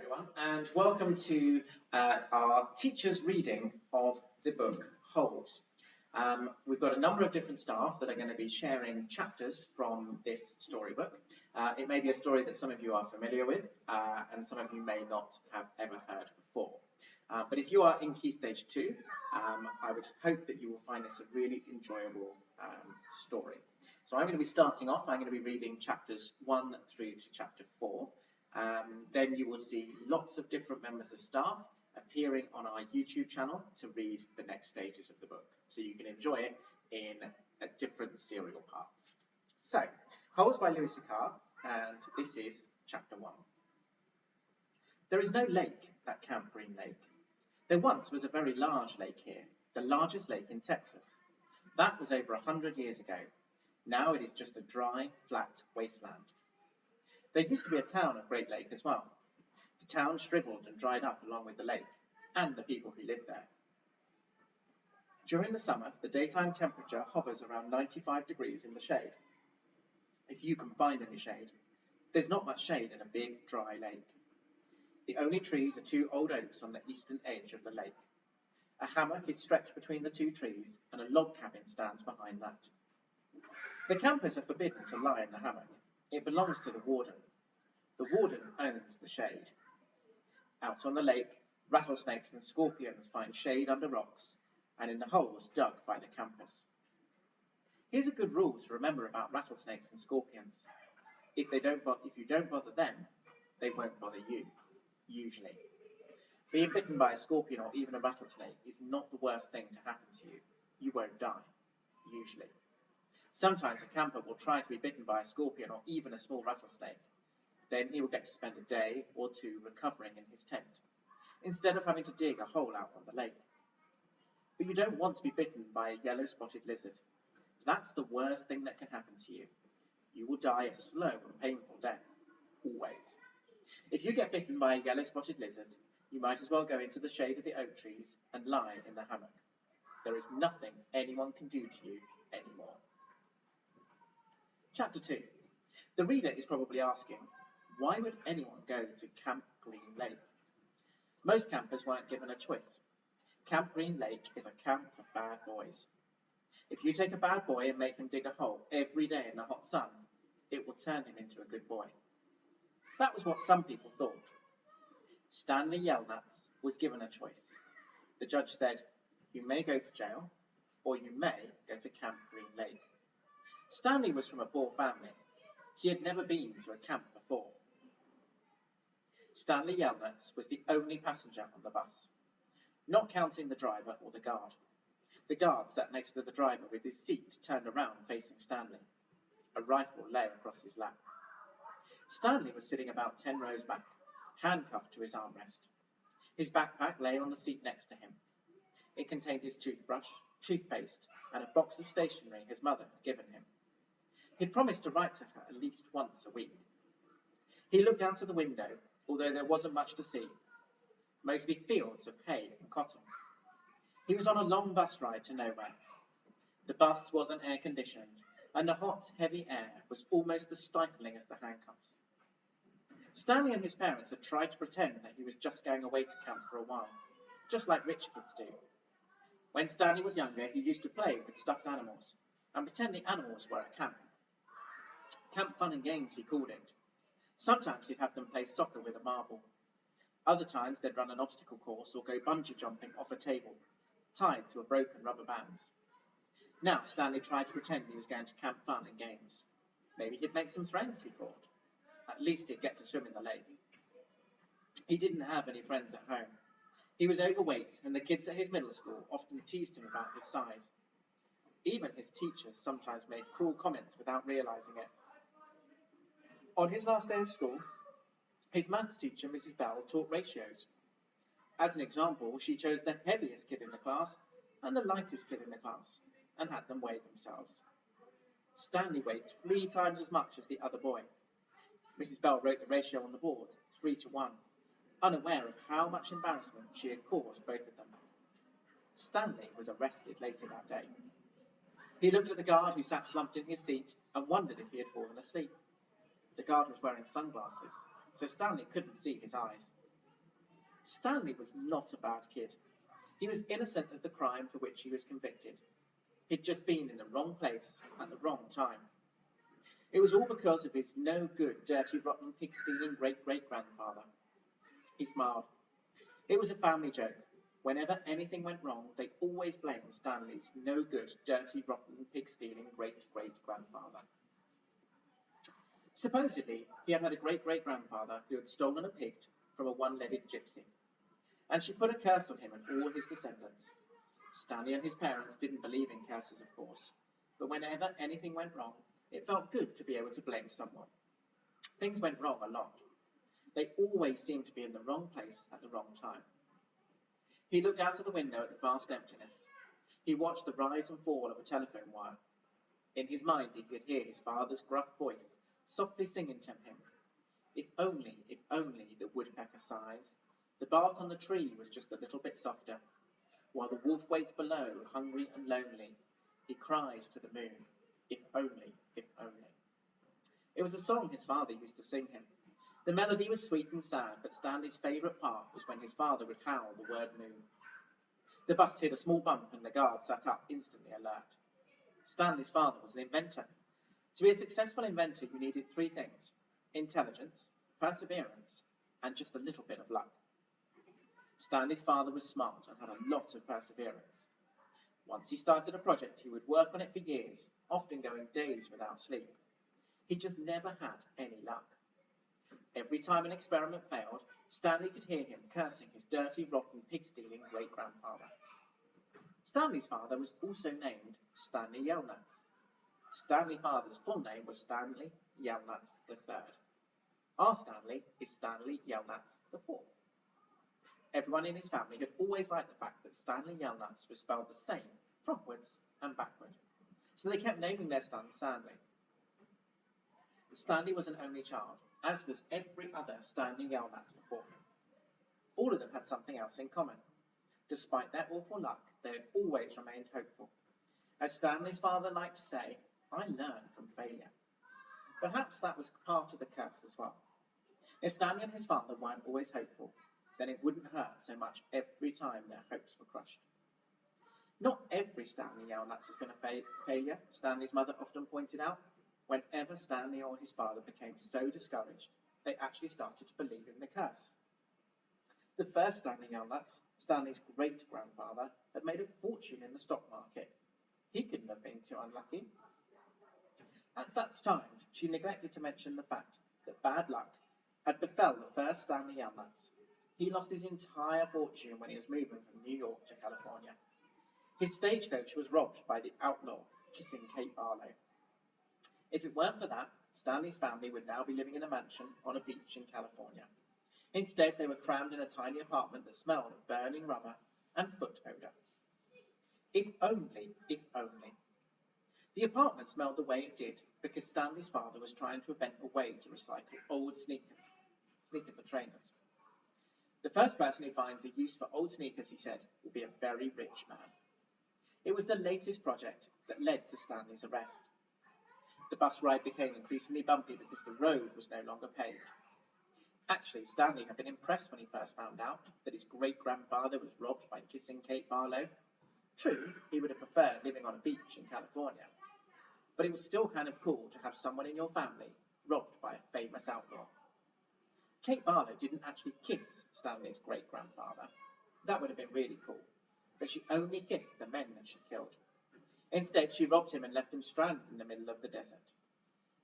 everyone, and welcome to our teacher's reading of the book Holes. We've got a number of different staff that are going to be sharing chapters from this storybook. It may be a story that some of you are familiar with, and some of you may not have ever heard before. But if you are in Key Stage 2, I would hope that you will find this a really enjoyable story. So I'm going to be starting off. I'm going to be reading chapters 1 through to chapter 4. Then you will see lots of different members of staff appearing on our YouTube channel to read the next stages of the book, so you can enjoy it in different serial parts. So, Holes by Sachar, and this is chapter 1. There is no lake at Camp Green Lake. There once was a very large lake here, the largest lake in Texas. That was over 100 years ago. Now it is just a dry, flat wasteland. There used to be a town at Great Lake as well. The town shriveled and dried up along with the lake, and the people who lived there. During the summer, the daytime temperature hovers around 95 degrees in the shade. If you can find any shade. There's not much shade in a big, dry lake. The only trees are 2 old oaks on the eastern edge of the lake. A hammock is stretched between the 2 trees, and a log cabin stands behind that. The campers are forbidden to lie in the hammock. It belongs to the warden. The warden owns the shade. Out on the lake, rattlesnakes and scorpions find shade under rocks and in the holes dug by the campers. Here's a good rule to remember about rattlesnakes and scorpions. If you don't bother them, they won't bother you, usually. Being bitten by a scorpion or even a rattlesnake is not the worst thing to happen to you. You won't die, usually. Sometimes a camper will try to be bitten by a scorpion or even a small rattlesnake. Then he will get to spend a day or 2 recovering in his tent, instead of having to dig a hole out on the lake. But you don't want to be bitten by a yellow-spotted lizard. That's the worst thing that can happen to you. You will die a slow and painful death, always. If you get bitten by a yellow-spotted lizard, you might as well go into the shade of the oak trees and lie in the hammock. There is nothing anyone can do to you anymore. Chapter 2. The reader is probably asking, why would anyone go to Camp Green Lake? Most campers weren't given a choice. Camp Green Lake is a camp for bad boys. If you take a bad boy and make him dig a hole every day in the hot sun, it will turn him into a good boy. That was what some people thought. Stanley Yelnuts was given a choice. The judge said, you may go to jail, or you may go to Camp Green Lake. Stanley was from a poor family. He had never been to a camp before. Stanley Yelnuts was the only passenger on the bus, not counting the driver or the guard. The guard sat next to the driver with his seat turned around facing Stanley. A rifle lay across his lap. Stanley was sitting about 10 rows back, handcuffed to his armrest. His backpack lay on the seat next to him. It contained his toothbrush, toothpaste, and a box of stationery his mother had given him. He'd promised to write to her at least once a week. He looked out of the window, although there wasn't much to see, mostly fields of hay and cotton. He was on a long bus ride to nowhere. The bus wasn't air-conditioned, and the hot, heavy air was almost as stifling as the handcuffs. Stanley and his parents had tried to pretend that he was just going away to camp for a while, just like rich kids do. When Stanley was younger, he used to play with stuffed animals and pretend the animals were at camp. Camp Fun and Games, he called it. Sometimes he'd have them play soccer with a marble. Other times they'd run an obstacle course or go bungee jumping off a table, tied to a broken rubber band. Now Stanley tried to pretend he was going to Camp Fun and Games. Maybe he'd make some friends, he thought. At least he'd get to swim in the lake. He didn't have any friends at home. He was overweight, and the kids at his middle school often teased him about his size. Even his teachers sometimes made cruel comments without realizing it. On his last day of school, his maths teacher, Mrs. Bell, taught ratios. As an example, she chose the heaviest kid in the class and the lightest kid in the class and had them weigh themselves. Stanley weighed 3 times as much as the other boy. Mrs. Bell wrote the ratio on the board, 3-to-1, unaware of how much embarrassment she had caused both of them. Stanley was arrested later that day. He looked at the guard who sat slumped in his seat and wondered if he had fallen asleep. The guard was wearing sunglasses, so Stanley couldn't see his eyes. Stanley was not a bad kid. He was innocent of the crime for which he was convicted. He'd just been in the wrong place at the wrong time. It was all because of his no-good, dirty, rotten, pig-stealing great-great-grandfather. He smiled. It was a family joke. Whenever anything went wrong, they always blamed Stanley's no-good, dirty, rotten, pig-stealing great-great-grandfather. Supposedly, he had a great-great-grandfather who had stolen a pig from a one-legged gypsy, and she put a curse on him and all his descendants. Stanley and his parents didn't believe in curses, of course, but whenever anything went wrong, it felt good to be able to blame someone. Things went wrong a lot. They always seemed to be in the wrong place at the wrong time. He looked out of the window at the vast emptiness. He watched the rise and fall of a telephone wire. In his mind, he could hear his father's gruff voice softly singing to him. If only, the woodpecker sighs. The bark on the tree was just a little bit softer. While the wolf waits below, hungry and lonely, he cries to the moon, if only, if only. It was a song his father used to sing him. The melody was sweet and sad, but Stanley's favourite part was when his father would howl the word moon. The bus hit a small bump and the guard sat up, instantly alert. Stanley's father was an inventor. To be a successful inventor, you needed three things: intelligence, perseverance, and just a little bit of luck. Stanley's father was smart and had a lot of perseverance. Once he started a project, he would work on it for years, often going days without sleep. He just never had any luck. Every time an experiment failed, Stanley could hear him cursing his dirty, rotten, pig-stealing great-grandfather. Stanley's father was also named Stanley Yelnats. Stanley's father's full name was Stanley Yelnats III. Our Stanley is Stanley Yelnats IV. Everyone in his family had always liked the fact that Stanley Yelnats was spelled the same, frontwards and backward, so they kept naming their son Stanley. Stanley was an only child, as was every other Stanley Yelnats before him. All of them had something else in common. Despite their awful luck, they had always remained hopeful. As Stanley's father liked to say, I learn from failure. Perhaps that was part of the curse as well. If Stanley and his father weren't always hopeful, then it wouldn't hurt so much every time their hopes were crushed. Not every Stanley Yelnats has been a failure, Stanley's mother often pointed out. Whenever Stanley or his father became so discouraged, they actually started to believe in the curse. The first Stanley Yelnats, Stanley's great-grandfather, had made a fortune in the stock market. He couldn't have been too unlucky. At such times, she neglected to mention the fact that bad luck had befell the first Stanley Yelnats. He lost his entire fortune when he was moving from New York to California. His stagecoach was robbed by the outlaw, Kissing Kate Barlow. If it weren't for that, Stanley's family would now be living in a mansion on a beach in California. Instead, they were crammed in a tiny apartment that smelled of burning rubber and foot odour. If only, if only. The apartment smelled the way it did because Stanley's father was trying to invent a way to recycle old sneakers. Sneakers are trainers. The first person who finds a use for old sneakers, he said, will be a very rich man. It was the latest project that led to Stanley's arrest. The bus ride became increasingly bumpy because the road was no longer paved. Actually, Stanley had been impressed when he first found out that his great-grandfather was robbed by Kissing Kate Barlow. True, he would have preferred living on a beach in California, but it was still kind of cool to have someone in your family robbed by a famous outlaw. Kate Barlow didn't actually kiss Stanley's great-grandfather. That would have been really cool, but she only kissed the men that she killed. Instead, she robbed him and left him stranded in the middle of the desert.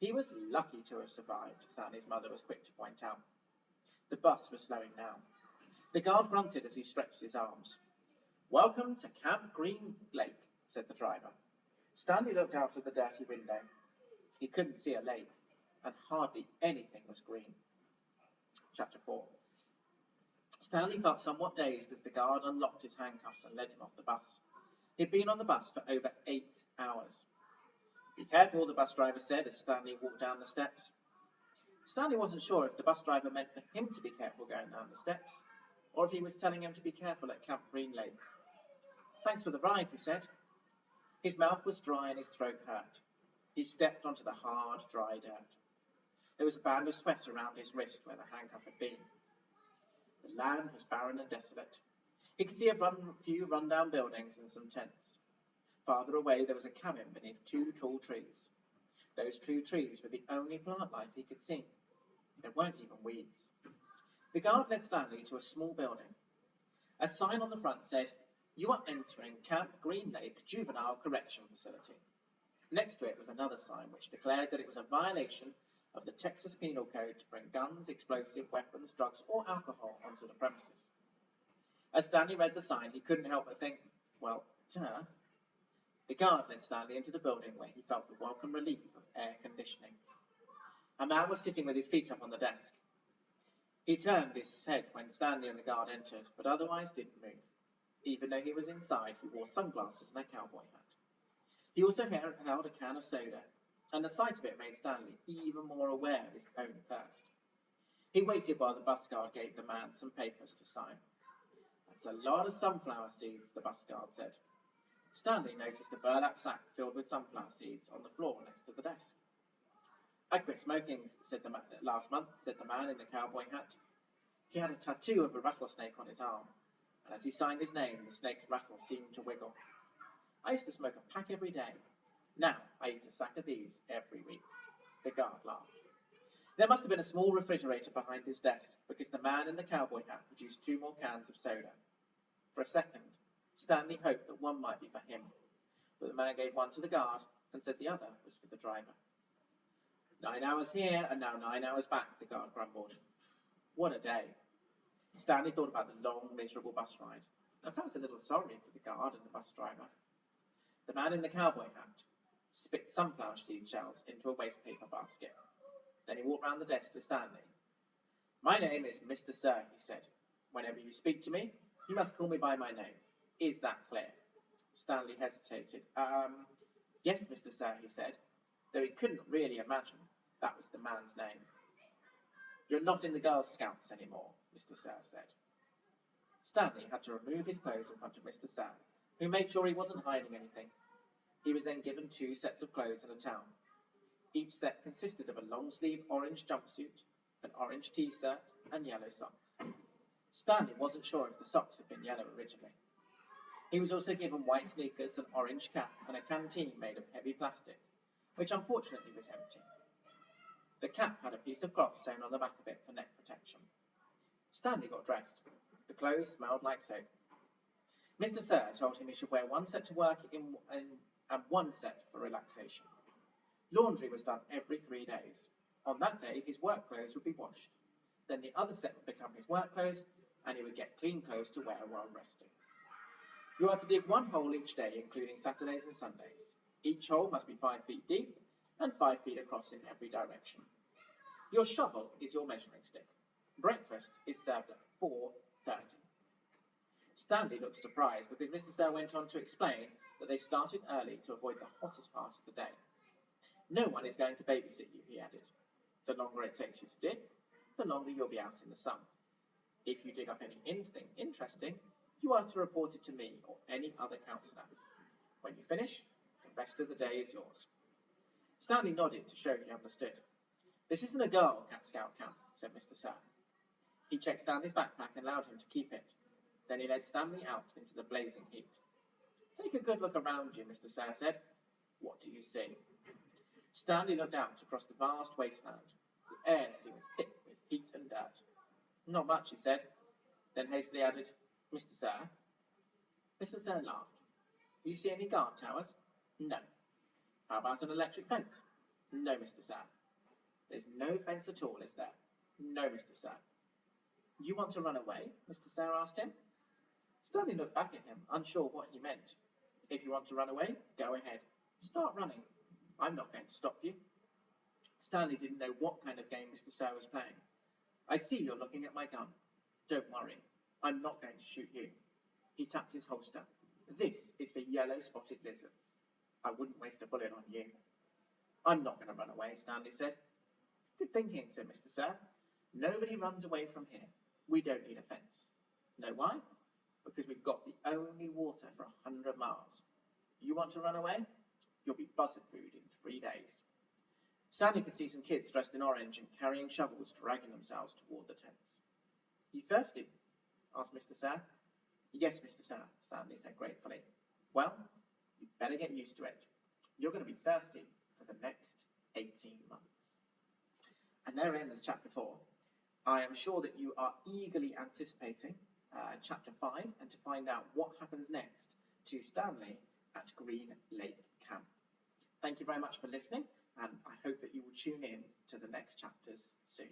He was lucky to have survived, Stanley's mother was quick to point out. The bus was slowing down. The guard grunted as he stretched his arms. Welcome to Camp Green Lake, said the driver. Stanley looked out of the dirty window. He couldn't see a lake, and hardly anything was green. Chapter 4. Stanley felt somewhat dazed as the guard unlocked his handcuffs and led him off the bus. He'd been on the bus for over 8 hours. Be careful, the bus driver said as Stanley walked down the steps. Stanley wasn't sure if the bus driver meant for him to be careful going down the steps, or if he was telling him to be careful at Camp Green Lake. Thanks for the ride, he said. His mouth was dry and his throat hurt. He stepped onto the hard, dry dirt. There was a band of sweat around his wrist where the handcuff had been. The land was barren and desolate. He could see a few run-down buildings and some tents. Farther away there was a cabin beneath 2 tall trees. Those 2 trees were the only plant life he could see. There weren't even weeds. The guard led Stanley to a small building. A sign on the front said, "You are entering Camp Green Lake Juvenile Correction Facility." Next to it was another sign which declared that it was a violation of the Texas Penal Code to bring guns, explosive weapons, drugs, or alcohol onto the premises. As Stanley read the sign, he couldn't help but think, well, duh. The guard led Stanley into the building where he felt the welcome relief of air conditioning. A man was sitting with his feet up on the desk. He turned his head when Stanley and the guard entered, but otherwise didn't move. Even though he was inside, he wore sunglasses and a cowboy hat. He also held a can of soda, and the sight of it made Stanley even more aware of his own thirst. He waited while the bus guard gave the man some papers to sign. "That's a lot of sunflower seeds," the bus guard said. Stanley noticed a burlap sack filled with sunflower seeds on the floor next to the desk. "I quit smoking last month," said the man in the cowboy hat. He had a tattoo of a rattlesnake on his arm, and as he signed his name, the snake's rattles seemed to wiggle. "I used to smoke a pack every day. Now I eat a sack of these every week." The guard laughed. There must have been a small refrigerator behind his desk, because the man in the cowboy hat produced 2 more cans of soda. For a second, Stanley hoped that one might be for him, but the man gave one to the guard and said the other was for the driver. 9 hours here and now 9 hours back, the guard grumbled. What a day. Stanley thought about the long, miserable bus ride and felt a little sorry for the guard and the bus driver. The man in the cowboy hat spit sunflower seed shells into a waste paper basket. Then he walked round the desk to Stanley. "My name is Mr. Sir," he said. "Whenever you speak to me, you must call me by my name. Is that clear?" Stanley hesitated. Yes, Mr. Sir," he said, though he couldn't really imagine that was the man's name. "You're not in the Girl Scouts anymore," Mr. Sir said. Stanley had to remove his clothes in front of Mr. Sir, who made sure he wasn't hiding anything. He was then given 2 sets of clothes and a towel. Each set consisted of a long-sleeve orange jumpsuit, an orange t-shirt, and yellow socks. Stanley wasn't sure if the socks had been yellow originally. He was also given white sneakers, an orange cap, and a canteen made of heavy plastic, which unfortunately was empty. The cap had a piece of cloth sewn on the back of it for neck protection. Stanley got dressed. The clothes smelled like soap. Mr. Sir told him he should wear 1 set to work and 1 set for relaxation. Laundry was done every 3 days. On that day, his work clothes would be washed. Then the other set would become his work clothes, and he would get clean clothes to wear while resting. You are to dig 1 hole each day, including Saturdays and Sundays. Each hole must be 5 feet deep and 5 feet across in every direction. Your shovel is your measuring stick. Breakfast is served at 4:30. Stanley looked surprised because Mr. Sir went on to explain that they started early to avoid the hottest part of the day. No one is going to babysit you, he added. The longer it takes you to dig, the longer you'll be out in the sun. If you dig up anything interesting, you are to report it to me or any other counsellor. When you finish, the rest of the day is yours. Stanley nodded to show he understood. This isn't a Girl Scout camp, said Mr. Sir. He checked Stanley's backpack and allowed him to keep it. Then he led Stanley out into the blazing heat. Take a good look around you, Mr. Sir said. What do you see? Stanley looked out across the vast wasteland. The air seemed thick with heat and dirt. Not much, he said, then hastily added, Mr. Sir. Mr. Sir laughed. Do you see any guard towers? No. How about an electric fence? No, Mr. Sir. There's no fence at all, is there? No, Mr. Sir. You want to run away? Mr. Sir asked him. Stanley looked back at him, unsure what he meant. If you want to run away, go ahead. Start running. I'm not going to stop you. Stanley didn't know what kind of game Mr. Sir was playing. I see you're looking at my gun. Don't worry. I'm not going to shoot you. He tapped his holster. This is for yellow-spotted lizards. I wouldn't waste a bullet on you. I'm not going to run away, Stanley said. Good thinking, said Mr. Sir. Nobody runs away from here. We don't need a fence. Know why? Because we've got the only water for 100 miles. You want to run away? You'll be buzzard food in 3 days. Stanley could see some kids dressed in orange and carrying shovels dragging themselves toward the tents. You thirsty? asked Mr. Sir. Yes, Mr. Sir, Stanley said gratefully. Well, you'd better get used to it. You're going to be thirsty for the next 18 months. And there ends chapter 4. I am sure that you are eagerly anticipating chapter 5 and to find out what happens next to Stanley at Green Lake Camp. Thank you very much for listening, and I hope that you will tune in to the next chapters soon.